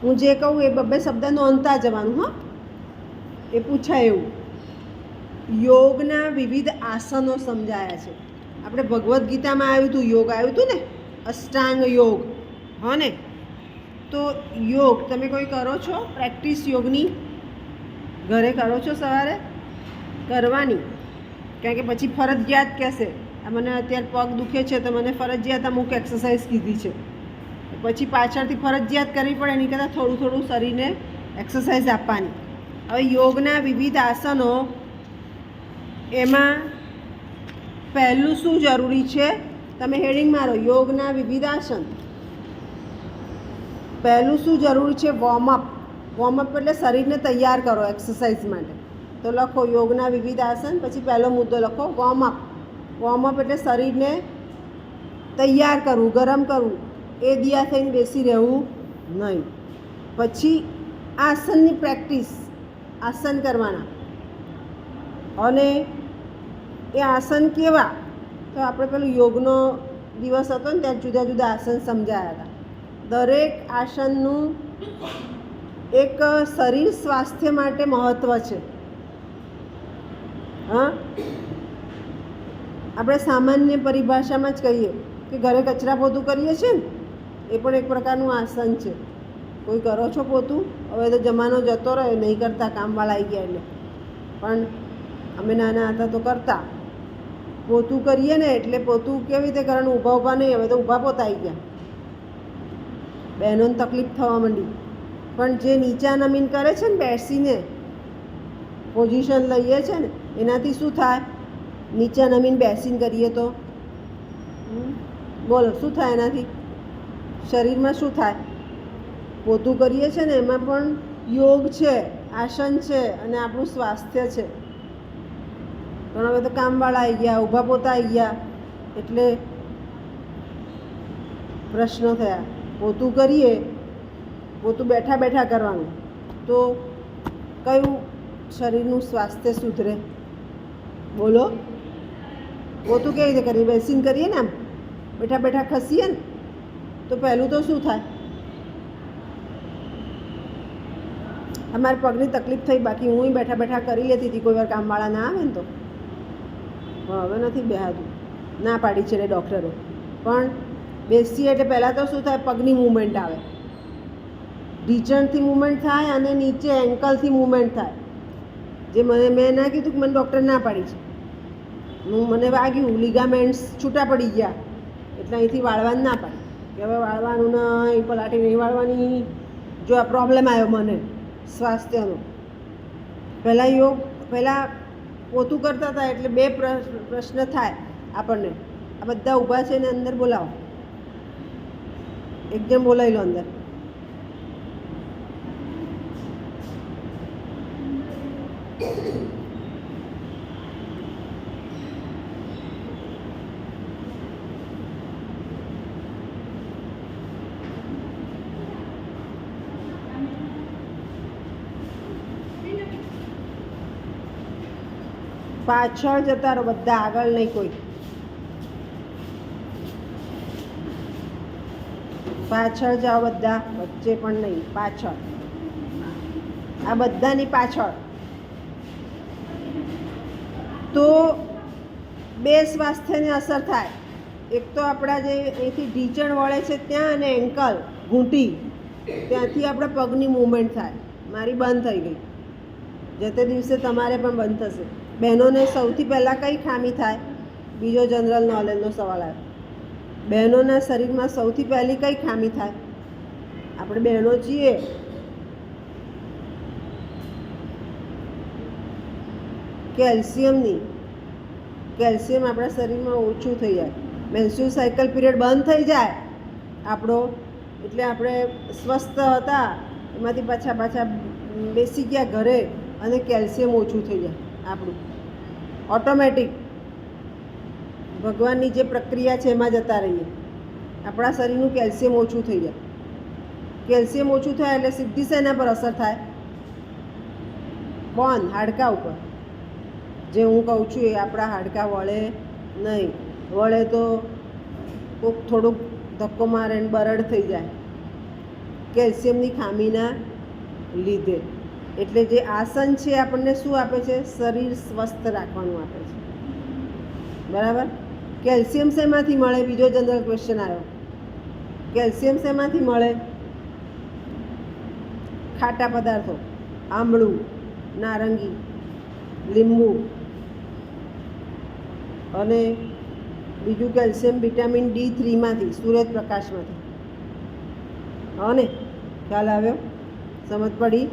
હું જે કહું એ બબ્બે શબ્દ નોંધતા જવાનું. હા, એ પૂછાય એવું. યોગના વિવિધ આસનો સમજાયા છે. આપણે ભગવદ્ ગીતામાં આવ્યું હતું, યોગ આવ્યું હતું ને, અષ્ટાંગ યોગ. હા ને, તો યોગ તમે કોઈ કરો છો પ્રેક્ટિસ યોગની? ઘરે કરો છો? સવારે કરવાની, કારણ કે પછી ફરજિયાત કહેશે મને અત્યારે પગ દુખે છે તો મને ફરજિયાત અમુક એક્સરસાઇઝ કીધી છે, પછી પાછળથી ફરજિયાત કરવી પડે. એની કરતાં થોડું થોડું શરીરને એક્સરસાઇઝ આપવાની. હવે યોગના વિવિધ આસનો, એમાં પહેલું શું જરૂરી છે? તમે હેડિંગ મારો, યોગના વિવિધ આસન. પહેલું શું જરૂરી છે? વોર્મઅપ. વોર્મઅપ એટલે શરીરને તૈયાર કરો એક્સરસાઇઝ માટે. તો લખો યોગના વિવિધ આસન, પછી પહેલો મુદ્દો લખો વોર્મઅપ. વોર્મઅપ એટલે શરીરને તૈયાર કરવું, ગરમ કરવું. એ દિયા થઈને બેસી રહેવું નહીં. પછી આસનની પ્રેક્ટિસ, આસન કરવાના. અને એ આસન કેવા? તો આપણે પેલું યોગનો દિવસ હતો ને ત્યાં જુદા જુદા આસન સમજાયા હતા. દરેક આસનનું એક શરીર સ્વાસ્થ્ય માટે મહત્ત્વ છે. હા, આપણે સામાન્ય પરિભાષામાં જ કહીએ કે ઘરે કચરા પોતું કરીએ છીએ ને, એ પણ એક પ્રકારનું આસન છે. કોઈ કરો છો પોતું? હવે તો જમાનો જતો રહ્યો, નહીં કરતા, કામવાળા આવી ગયા એટલે. પણ અમે નાના હતા તો કરતા. પોતું કરીએ ને એટલે પોતું કેવી રીતે કરવાનું? ઊભા ઊભા નહીં, હવે તો ઊભા પોતા આવી ગયા. બહેનોને તકલીફ થવા માંડી. પણ જે નીચા નમીન કરે છે ને, બેસીને પોઝિશન લઈએ છે ને, એનાથી શું થાય? નીચા નમીન બેસીને કરીએ તો બોલો શું થાય એનાથી? શરીરમાં શું થાય? પોતું કરીએ છીએ ને એમાં પણ યોગ છે, આસન છે અને આપણું સ્વાસ્થ્ય છે. પણ હવે તો કામવાળા આવી ગયા, ઊભા પોતા આવી ગયા, એટલે પ્રશ્નો થયા. પોતું કરીએ, પોતું બેઠા બેઠા કરવાનું, તો કયું શરીરનું સ્વાસ્થ્ય સુધરે? બોલો. પોતું કેવી રીતે કરીએ? બેસીને કરીએ ને, આમ બેઠા બેઠા ખસીએ ને, તો પહેલું તો શું થાય? અમારે પગની તકલીફ થઈ, બાકી હું બેઠા બેઠા કરી લેતી હતી કોઈ વાર કામવાળા ના આવે ને તો. હવે નથી બેહાતું, ના પાડી છે એટલે ડૉક્ટરે. પણ બેસીએ એટલે પહેલાં તો શું થાય? પગની મૂવમેન્ટ આવે, ઢીચણથી મૂવમેન્ટ થાય અને નીચે એન્કલથી મૂવમેન્ટ થાય. જે મેં ના કીધું કે મને ડૉક્ટર ના પાડી છે, મને વાગ્યું, લિગામેન્ટ્સ છૂટા પડી ગયા, એટલે અહીંથી વાળવાનું ના પાડી કે હવે વાળવાનું નહીં, પલાટી નહીં વાળવાની. જો આ પ્રોબ્લેમ આવ્યો મને સ્વાસ્થ્યનો. પહેલાં પોતું કરતા હતા એટલે બે પ્રશ્ન થાય આપણને. આ બધા ઊભા છે ને અંદર બોલાવો, એક જણ બોલાવી લો અંદર. પાછળ જતા રહો બધા, આગળ નહીં કોઈ. પાછળ જાઓ બધા, વચ્ચે પણ નહીં, પાછળ. આ બધાની પાછળ. તો બે સ્વાસ્થ્યને અસર થાય. એક તો આપણા જે અહીંથી ઢીચણ વળે છે ત્યાં, અને એન્કલ, ઘૂંટી, ત્યાંથી આપણા પગની મૂવમેન્ટ થાય. મારી બંધ થઈ ગઈ, જે તે દિવસે તમારે પણ બંધ થશે. બહેનોને સૌથી પહેલાં કઈ ખામી થાય? બીજો જનરલ નોલેજનો સવાલ આવ્યો. બહેનોના શરીરમાં સૌથી પહેલી કઈ ખામી થાય? આપણે બહેનો છીએ, કેલ્શિયમની. કેલ્શિયમ આપણા શરીરમાં ઓછું થઈ જાય, મેન્સ્યુઅલ સાયકલ પીરિયડ બંધ થઈ જાય આપણો, એટલે આપણે સ્વસ્થ હતા એમાંથી પાછા બેસી ગયા ઘરે, અને કેલ્શિયમ ઓછું થઈ જાય આપણું ઓટોમેટિક. ભગવાનની જે પ્રક્રિયા છે એમાં જતા રહીએ, આપણા શરીરનું કેલ્શિયમ ઓછું થઈ જાય. કેલ્શિયમ ઓછું થાય એટલે સીધી શેના પર અસર થાય? બોન, હાડકાં ઉપર. જે હું કહું છું એ આપણા હાડકાં વળે નહીં. વળે તો કોઈક થોડુંક ધક્કો મારે ને બરડ થઈ જાય. કેલ્શિયમની ખામીના લીધે. એટલે જે આસન છે આપણને શું આપે છે? શરીર સ્વસ્થ રાખવાનું આપે છે. બરાબર. કેલ્શિયમ શેમાંથી મળે? બીજો જનરલ ક્વેશ્ચન આવ્યો. કેલ્શિયમ શેમાંથી મળે? ખાટા પદાર્થો, આંબળું, નારંગી, લીંબુ, અને બીજું કેલ્શિયમ વિટામિન D3માંથી, સૂર્યપ્રકાશમાંથી. હા ને? ખ્યાલ આવ્યો? સમજ પડી?